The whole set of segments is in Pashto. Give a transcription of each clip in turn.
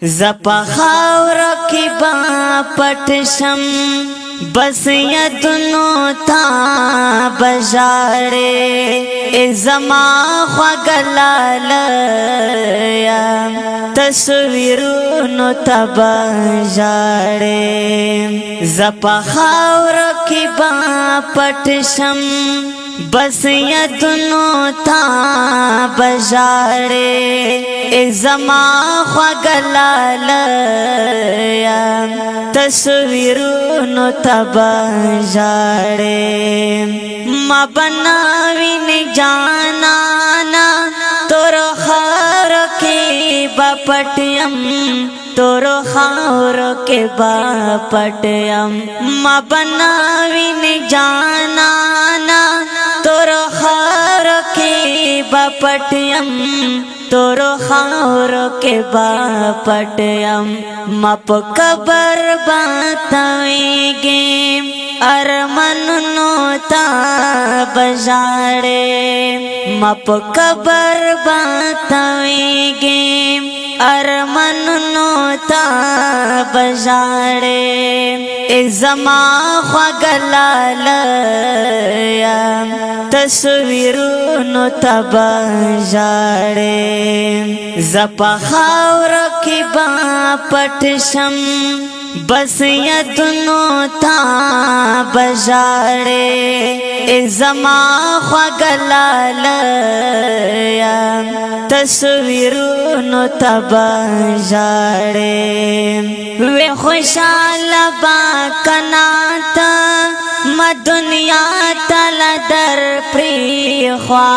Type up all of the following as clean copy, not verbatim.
زپا خاور کی با پٹشم بس یدنو تا بجاڑے ازما خوگلالیا تصویرونو تا بجاڑے زپا خاور کی با پٹشم بس یدنو تا بجاڑے ازما خوگلالیا تصویرونو تا بجاڑے ما بناوی نی جانانا تور خار کے باپٹیم تور خار کے باپٹیم ما بناوی نی جانانا تور خار کے باپٹیم تور خاور کے باپٹیم مپ قبر باتویگی ارمنو تا بجاڑے مپ قبر باتویگی ارمنو تا بجاڑے ازما خوگلالیا تصویرونو تا بجاڑے زپا خاور کی با پٹشم بس یدنو تا بجاڑے ازما خوگلالیا تصویرونو تا بجاڑے وی خوشال با کناتا ما دنیا تل در پریخوا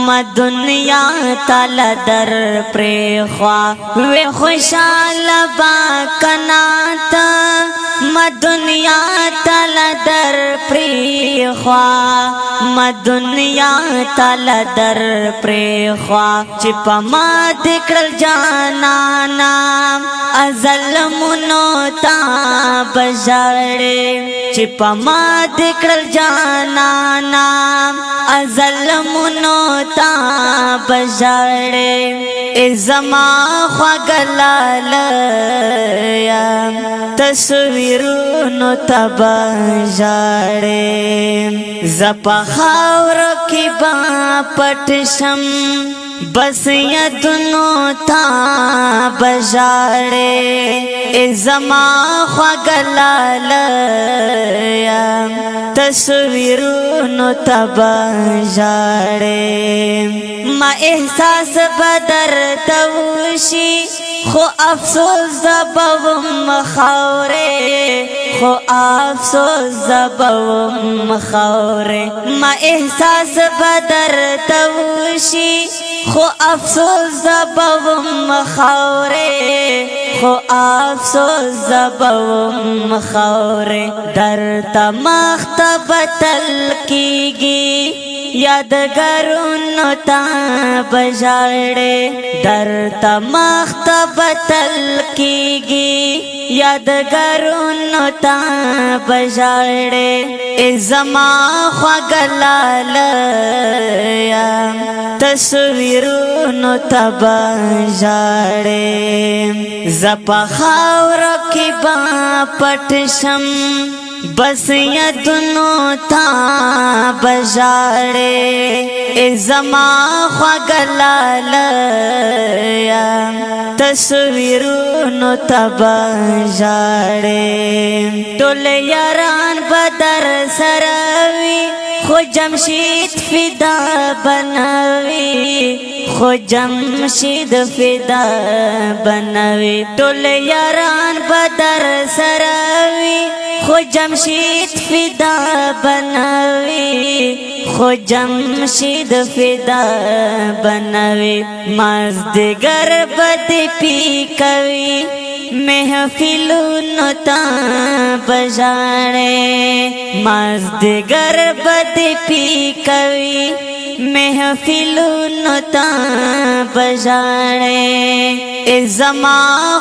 ما دنیا تل در پریخوا وی خوشال با کناتا ما دنیا تل در پریخوا ما دنیا تل در پریخوا چپا ما دکڑل جانانا ظلمونو تا بجاڑے چپا ما دکڑل جانانا ظلمونو تا بجاڑے ازما خوگلالیا تصویرونو تا بجاڑے زپا خاور کی با پٹشم بس یدنو تا بجاڑے ازما خوگلالیا تصویرونو تا بجاڑے ما احساس بدر توشی خو افسوس زبوم خورے خو افسوس زبوم خورے ما احساس بدر توشی خو افسوس زبوم خورے خو افسوس زبوم خورے در تمختبتل کیگی یادگارونو تا بجاڑے در تمختبتل کیگی یادگارونو تا بجاڑے ازما خوگلالیا تصویرونو تا بجاڑے زپا خاور کی با پٹشم بس یدنو تا بجاڑے ازما خوگلالیا تصویرونو تا بجاڑے ٹول یاران بدر سراوی خو جمشید فدا بناوی خو جمشید فدا بناوی ٹول یاران بدر سراوی خو جمشید فدا بناوی خو جمشید فدا بناوی مازدگر بد پی کوي محفلونو تا بجاڑے مازدگر بد پی کوي محفلونو تا بجاڑے ازما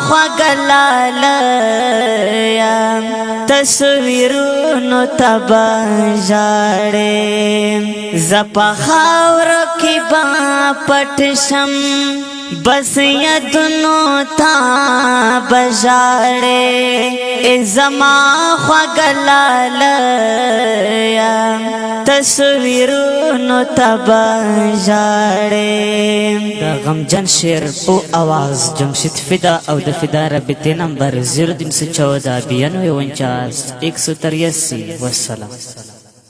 خوگلالیا تصویرونو تا بجاڑے زپا خاور کی با پٹشم بس یدنو تا بجاڑے زما خوگلالا تصویرونو تبجاڑے دا غمجن شیر او آواز جمشید فدا او دا فدا رابطے نمبر 0314 9249 183 والسلام.